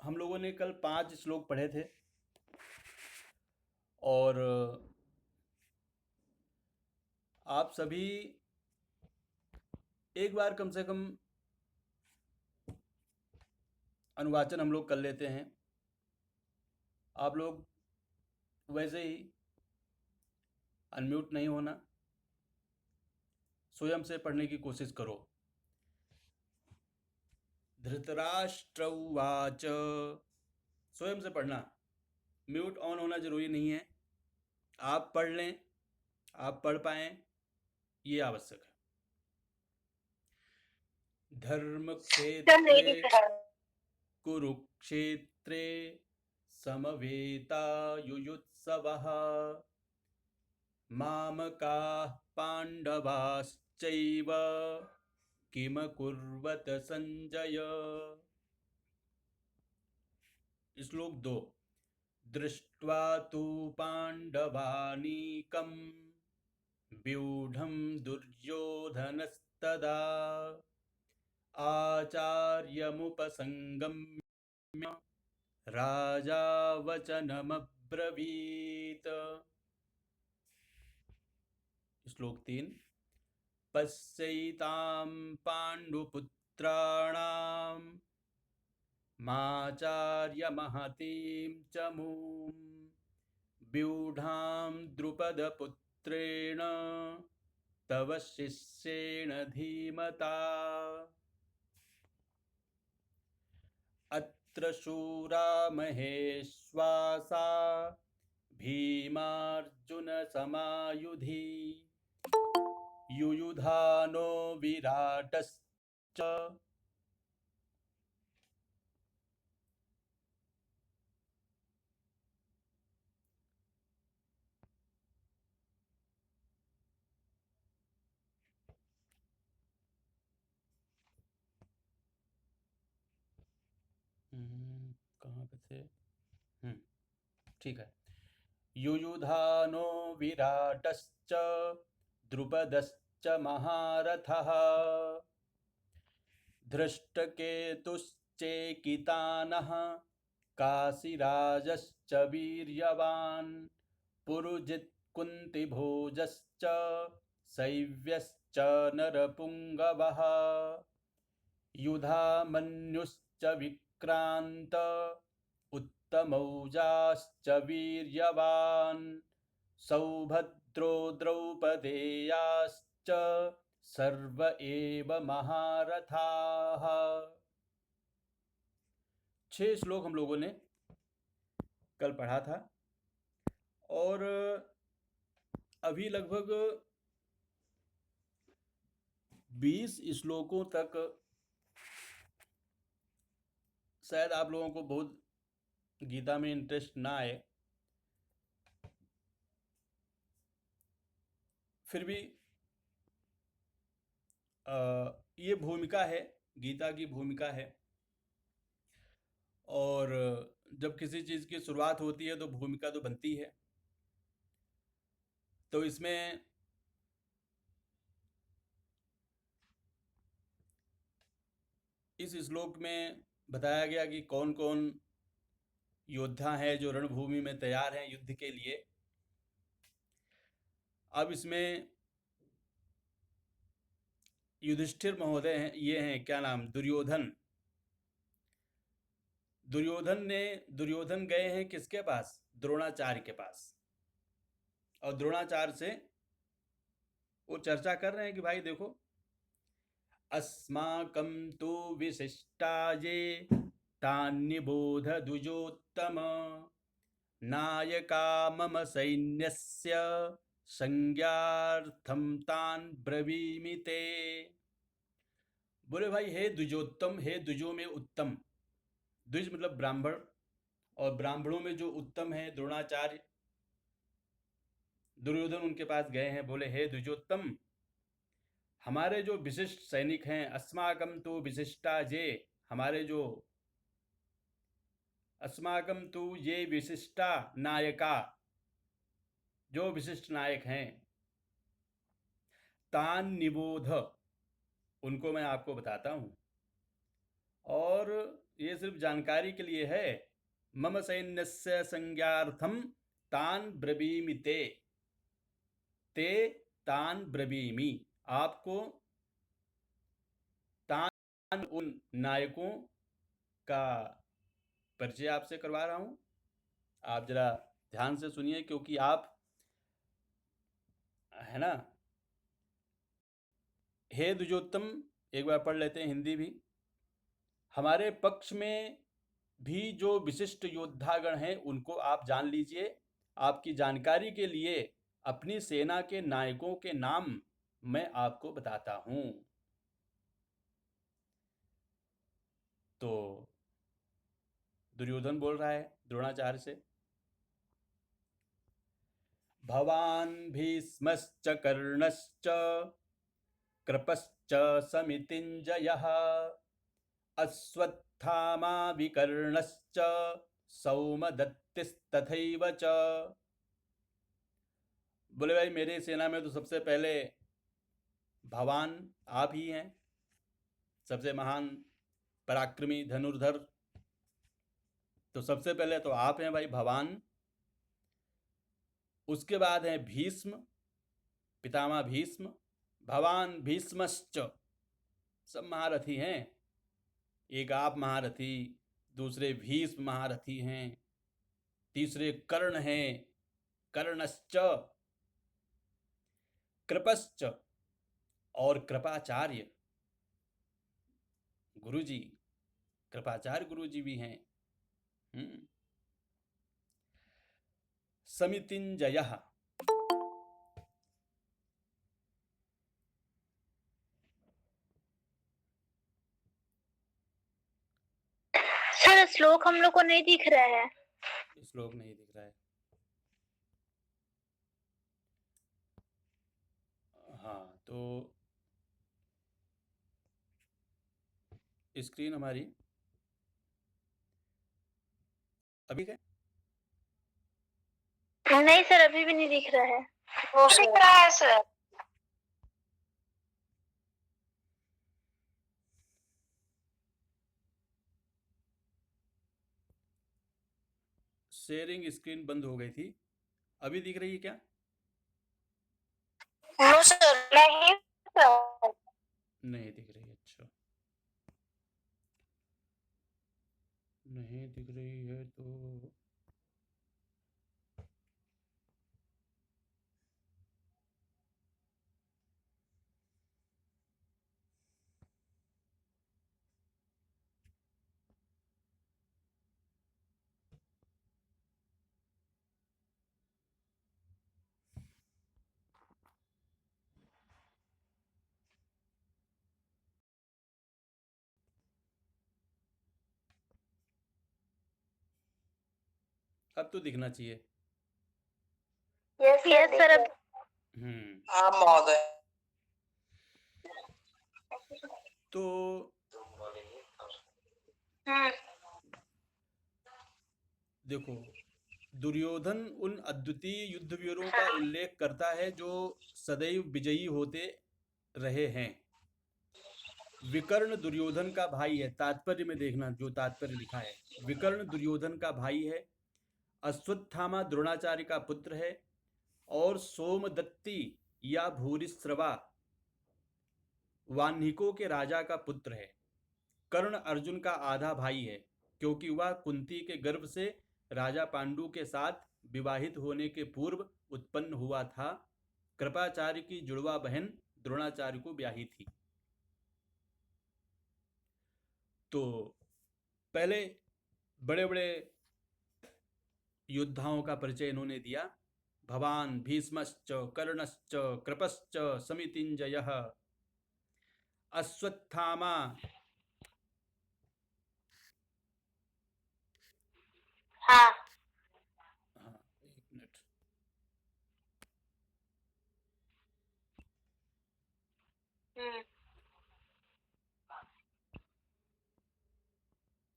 हम लोगों ने कल 5 श्लोक पढ़े थे और आप सभी एक बार कम से कम अनुवाचन हम लोग कर लेते हैं। आप लोग वैसे ही अनम्यूट नहीं होना, स्वयं से पढ़ने की कोशिश करो। धृतराष्ट्र उवाच, स्वयं से पढ़ना, म्यूट ऑन होना जरूरी नहीं है। आप पढ़ लें, आप पढ़ पाएँ, ये आवश्यक है। धर्म क्षेत्रे कुरुक्षेत्रे समवेतायुयुत्सवः मामकाः पाण्डवाश्चैव किमकुर्वत संजय। श्लोक 2। दृष्ट्वा तु पाण्डवानीकं व्यूढं दुर्योधनस्तदा आचार्यमुपसंगम्य राजा वचनमब्रवीत्। श्लोक 3। पश्यैतां पाण्डुपुत्राणां माचार्यमहतीं च मूं व्यूढां द्रुपदपुत्रेण तव शिष्येण धीमता। अत्र शूरा महेश्वासा भीमार्जुनसमायुधि युयुधानो विराटश्च। कहाँ पे थे? ठीक है। युयुधानो विराटश्च द्रुपदश्च महारथः धृष्टकेतुश्चेकितानः काशीराजश्च वीर्यवान् पुरुजित् कुन्तिभोजश्च शैव्यश्च नरपुङ्गवः युधामन्युश्च विक्रान्त उत्तमौजाश्च वीर्यवान् सौभद्रो द्रौपदेयाश्च सर्व एव महारथाः। 6 श्लोक हम लोगों ने कल पढ़ा था और अभी लगभग 20 श्लोकों तक शायद आप लोगों को बहुत गीता में इंटरेस्ट ना आए, फिर भी ये भूमिका है, गीता की भूमिका है। और जब किसी चीज़ की शुरुआत होती है तो भूमिका तो बनती है। तो इसमें इस श्लोक में बताया गया कि कौन कौन योद्धा हैं जो रणभूमि में तैयार हैं युद्ध के लिए। अब इसमें युधिष्ठिर महोदय हैं, ये हैं क्या नाम, दुर्योधन। दुर्योधन गए हैं किसके पास? द्रोणाचार्य के पास। और द्रोणाचार्य से वो चर्चा कर रहे हैं कि भाई देखो, अस्माकं तु विशिष्टाये तान्निबोध द्विजोत्तम नायका मम सैन्यस्य संज्ञार्थं तान् ब्रवीमि ते। बोले भाई हे द्विजोत्तम, हे द्विजों में उत्तम। द्विज मतलब ब्राह्मण, और ब्राह्मणों में जो उत्तम है द्रोणाचार्य। दुर्योधन उनके पास गए हैं, बोले हे द्विजोत्तम, हमारे जो विशिष्ट सैनिक हैं, अस्माकम तो विशिष्टा जे, हमारे जो अस्माकम तो ये विशिष्टा नायका, जो विशिष्ट नायक हैं, तान निबोध, उनको मैं आपको बताता हूँ। और ये सिर्फ जानकारी के लिए है। मम सैन्यस्य संज्ञार्थम तान ब्रवीमि ते तान ब्रवीमि। आपको तान उन नायकों का परिचय आपसे करवा रहा हूं। आप जरा ध्यान से सुनिए, क्योंकि आप, है ना। हे द्विजोत्तम, एक बार पढ़ लेते हैं हिंदी भी। हमारे पक्ष में भी जो विशिष्ट योद्धागण हैं उनको आप जान लीजिए। आपकी जानकारी के लिए अपनी सेना के नायकों के नाम मैं आपको बताता हूं। तो दुर्योधन बोल रहा है द्रोणाचार्य से। भवान भीष्मश्च कर्णश्च कृपश्च समितिञ्जयः अश्वत्थामा विकर्णश्च सौमदत्तिस्तथैव च। बोले भाई, मेरी सेना में तो सबसे पहले भवान आप ही हैं, सबसे महान पराक्रमी धनुर्धर। तो सबसे पहले तो आप हैं भाई, भवान। उसके बाद है भीष्म, पितामह भीष्म। भवान भीष्मश्च, सब महारथी हैं। एक आप महारथी, दूसरे भीष्म महारथी हैं, तीसरे कर्ण हैं, कर्णश्च, कृपश्च, और कृपाचार्य गुरुजी, कृपाचार्य गुरुजी भी हैं। समितिञ्जयः, सर श्लोक हम लोग को नहीं दिख रहा है। श्लोक नहीं दिख रहा है। हाँ, तो स्क्रीन हमारी अभी है? नहीं सर, अभी भी नहीं दिख रहा है। वो दिख रहा है सर। शेयरिंग स्क्रीन बंद हो गई थी, अभी दिख रही है क्या? नो सर, नहीं सर। नहीं दिख रही। अच्छा, नहीं दिख रही है तो अब तो दिखना चाहिए। Yes sir. अब हाँ महोदय। तो देखो, दुर्योधन उन अद्वितीय युद्धवीरों का उल्लेख करता है जो सदैव विजयी होते रहे हैं। विकर्ण दुर्योधन का भाई है, तात्पर्य में देखना जो तात्पर्य लिखा है। विकर्ण दुर्योधन का भाई है, अश्वत्थामा द्रोणाचार्य का पुत्र है, और सोमदत्ती या भूरिश्रवा वाल्मीकों के राजा का पुत्र है। कर्ण अर्जुन का आधा भाई है, क्योंकि वह कुंती के गर्भ से राजा पांडु के साथ विवाहित होने के पूर्व उत्पन्न हुआ था। कृपाचार्य की जुड़वा बहन द्रोणाचार्य को ब्याही थी। तो पहले बड़े बड़े योद्धाओं का परिचय इन्होंने दिया। भवान भीष्मश्च कर्णश्च कृपश्च समितिञ्जयः अश्वत्थामा। हाँ, हाँ, एक मिनट।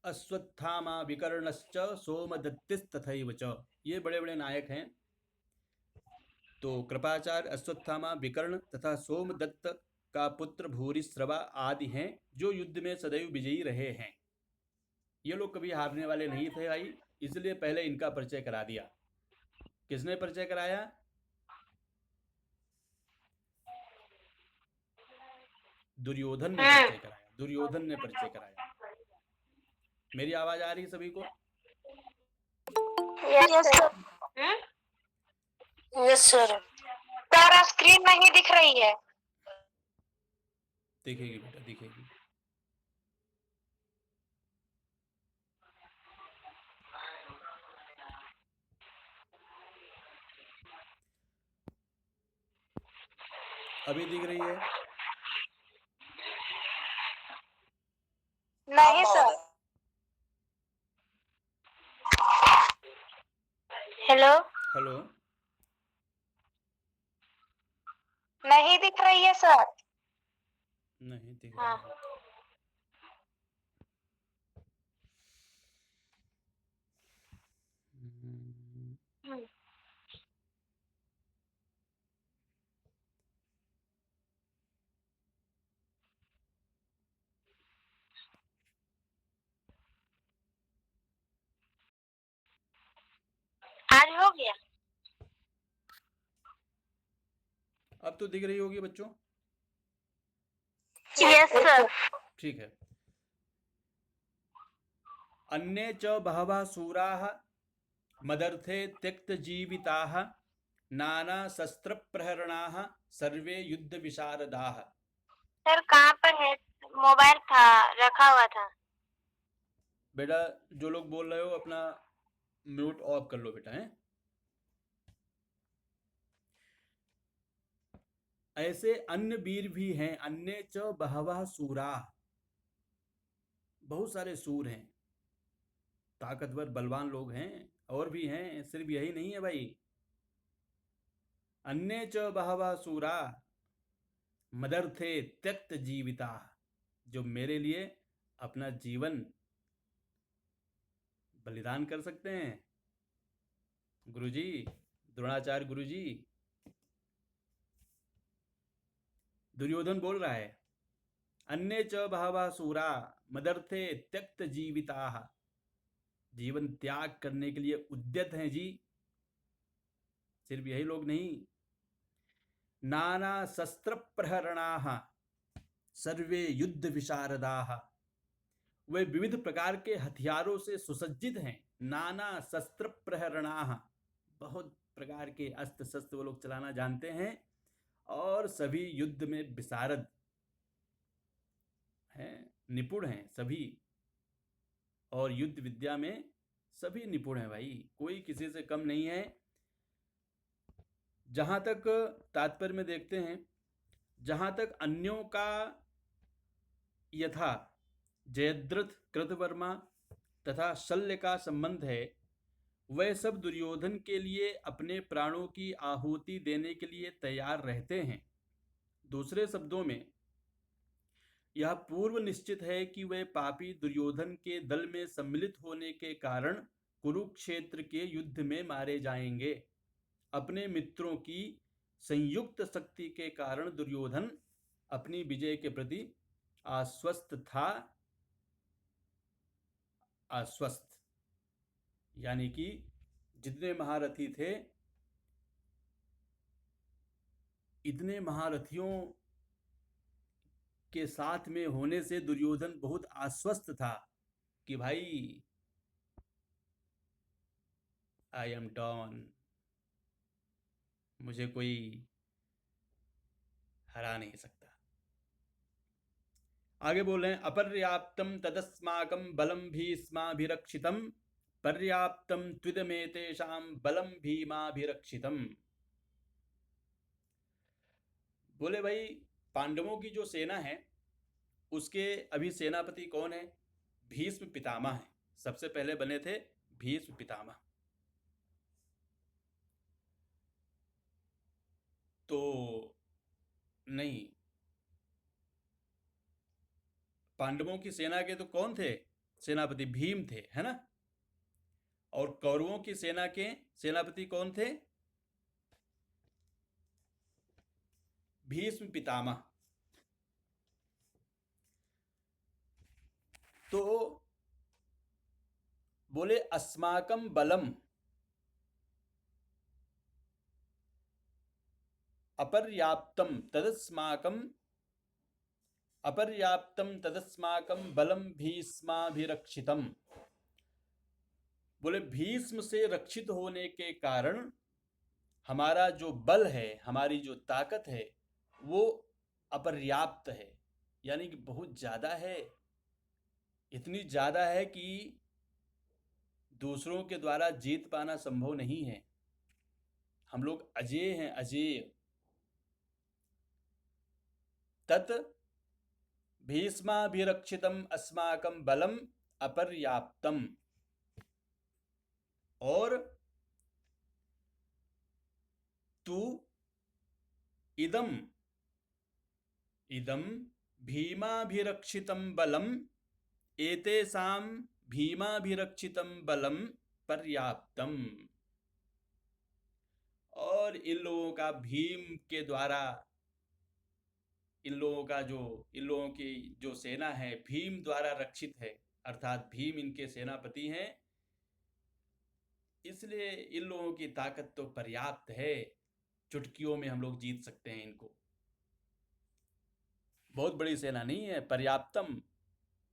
अश्वत्थामा विकर्णश्च सोमदत्तिस्तथैव च, ये बड़े बड़े नायक हैं। तो कृपाचार्य, अश्वत्थामा, विकर्ण तथा सोमदत्त का पुत्र भूरिश्रवा आदि हैं, जो युद्ध में सदैव विजयी रहे हैं। ये लोग कभी हारने वाले नहीं थे भाई, इसलिए पहले इनका परिचय करा दिया। किसने परिचय कराया? दुर्योधन ने परिचय कराया, दुर्योधन ने परिचय कराया। मेरी आवाज आ रही है सभी को? Yes sir. Yes sir. Tara screen नहीं दिख रही है। दिखेगी बेटा, दिखेगी। अभी दिख रही है? नहीं सर। हेलो। हेलो। नहीं दिख रही है सर। नहीं दिख हाँ। रही है। आज हो गया। अब तो दिख रही होगी बच्चों। Yes sir. ठीक है। अन्ये च बहवः सूराः मदर्थे त्यक्तजीविताः नाना शस्त्र प्रहरणाः सर्वे युद्ध विशारदाः। सर कहाँ पर है? मोबाइल था, रखा हुआ था। बेटा जो लोग बोल रहे हो अपना म्यूट ऑफ कर लो बेटा, हैं? ऐसे अन्य वीर भी हैं, अन्य च बहवः सूरा, बहुत सारे सूर हैं, ताकतवर बलवान लोग हैं, और भी हैं, सिर्फ यही नहीं है भाई। अन्य च बहवः सूरा मदर्थे त्यक्त जीविता, जो मेरे लिए अपना जीवन बलिदान कर सकते हैं। गुरुजी, द्रोणाचार्य गुरुजी, दुर्योधन बोल रहा है, अन्य च बहवः सूरा मदर्थे त्यक्त जीविता, जीवन त्याग करने के लिए उद्यत हैं जी। सिर्फ यही लोग नहीं, नाना शस्त्र प्रहरणाः सर्वे युद्ध विशारदाः, वे विविध प्रकार के हथियारों से सुसज्जित हैं। नाना शस्त्र प्रहरणाः, बहुत प्रकार के अस्त्र शस्त्र वो लोग चलाना जानते हैं, और सभी युद्ध में विशारद हैं, निपुण हैं सभी, और युद्ध विद्या में सभी निपुण हैं भाई, कोई किसी से कम नहीं है। जहां तक तात्पर्य में देखते हैं, जहां तक अन्यों का यथा जयद्रथ, कृतवर्मा तथा शल्य का संबंध है, वह सब दुर्योधन के लिए अपने प्राणों की आहुति देने के लिए तैयार रहते हैं। दूसरे शब्दों में यह पूर्व निश्चित है कि वे पापी दुर्योधन के दल में सम्मिलित होने के कारण कुरुक्षेत्र के युद्ध में मारे जाएंगे। अपने मित्रों की संयुक्त शक्ति के कारण दुर्योधन अपनी विजय के प्रति आश्वस्त था। आश्वस्त यानी कि जितने महारथी थे, इतने महारथियों के साथ में होने से दुर्योधन बहुत आश्वस्त था कि भाई आई एम डॉन, मुझे कोई हरा नहीं सकता। आगे बोल रहे हैं, अपर्याप्तम तदस्माकं बलम भीष्माभिरक्षितम पर्याप्तम त्विदमेतेषां बलम भीमाभिरक्षितम। बोले भाई, पांडवों की जो सेना है उसके अभी सेनापति कौन है? भीष्म पितामह है, सबसे पहले बने थे भीष्म पितामह। तो नहीं, पांडवों की सेना के तो कौन थे सेनापति? भीम थे, है ना। और कौरवों की सेना के सेनापति कौन थे? भीष्म पितामह। तो बोले अस्माकं बलम अपर्याप्तम तदस्माकं बलम भीष्माभिरक्षितम। बोले भीष्म से रक्षित होने के कारण हमारा जो बल है, हमारी जो ताकत है, वो अपर्याप्त है, यानी कि बहुत ज़्यादा है। इतनी ज़्यादा है कि दूसरों के द्वारा जीत पाना संभव नहीं है। हम लोग अजेय हैं, अजेय। तत् भीष्माभिरक्षितम अस्माकं बलम अपर्याप्तम। और तू इदम भीमाभिरक्षितं बलम एतेषां भीमाभिरक्षितं बलम पर्याप्तम। और इन लोगों का भीम के द्वारा, इन लोगों की जो सेना है भीम द्वारा रक्षित है, अर्थात भीम इनके सेनापति हैं, इसलिए इन लोगों की ताकत तो पर्याप्त है, चुटकियों में हम लोग जीत सकते हैं इनको। बहुत बड़ी सेना नहीं है, पर्याप्तम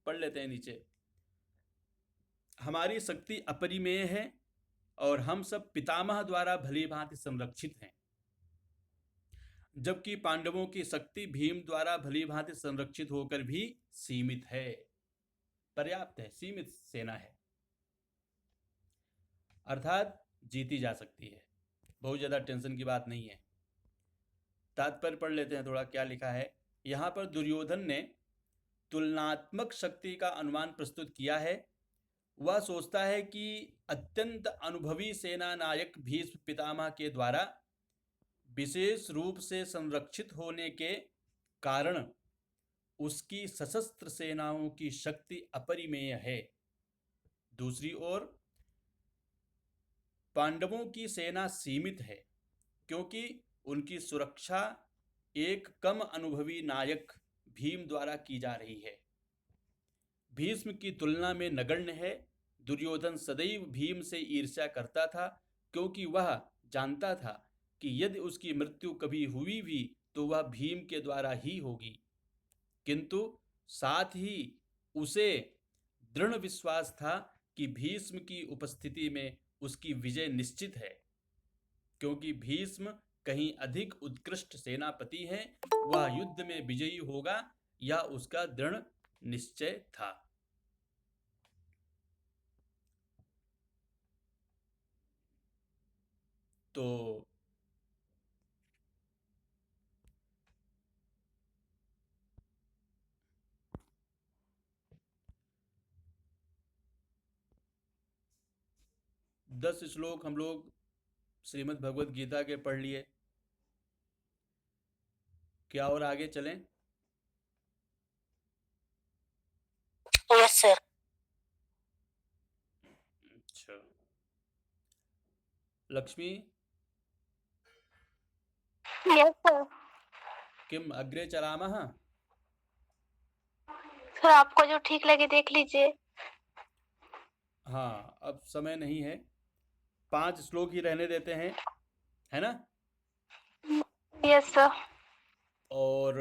पढ़ लेते हैं नीचे। हमारी शक्ति अपरिमेय है और हम सब पितामह द्वारा भली भांति संरक्षित हैं, जबकि पांडवों की शक्ति भीम द्वारा भली भांति संरक्षित होकर भी सीमित है। पर्याप्त है, सीमित सेना है, अर्थात जीती जा सकती है, बहुत ज़्यादा टेंशन की बात नहीं है। तात्पर्य पढ़ लेते हैं थोड़ा, क्या लिखा है यहाँ पर। दुर्योधन ने तुलनात्मक शक्ति का अनुमान प्रस्तुत किया है। वह सोचता है कि अत्यंत अनुभवी सेना नायक भीष्म पितामह के द्वारा विशेष रूप से संरक्षित होने के कारण उसकी सशस्त्र सेनाओं की शक्ति अपरिमेय है। दूसरी ओर पांडवों की सेना सीमित है, क्योंकि उनकी सुरक्षा एक कम अनुभवी नायक भीम द्वारा की जा रही है। भीष्म की तुलना में नगण्य है। दुर्योधन सदैव भीम से ईर्ष्या करता था, क्योंकि वह जानता था कि यदि उसकी मृत्यु कभी हुई भी तो वह भीम के द्वारा ही होगी, किंतु साथ ही उसे दृढ़ विश्वास था कि भीष्म की उपस्थिति में उसकी विजय निश्चित है, क्योंकि भीष्म कहीं अधिक उत्कृष्ट सेनापति हैं। वह युद्ध में विजयी होगा, यह उसका दृढ़ निश्चय था। तो दस श्लोक हम लोग श्रीमद् भगवद गीता के पढ़ लिए। क्या और आगे चलें? Yes sir. अच्छा, लक्ष्मी यस सर। किम अग्रे चलामः? सर आपको जो ठीक लगे देख लीजिए। हाँ, अब समय नहीं है, 5 श्लोक ही रहने देते हैं, है ना? Yes sir. और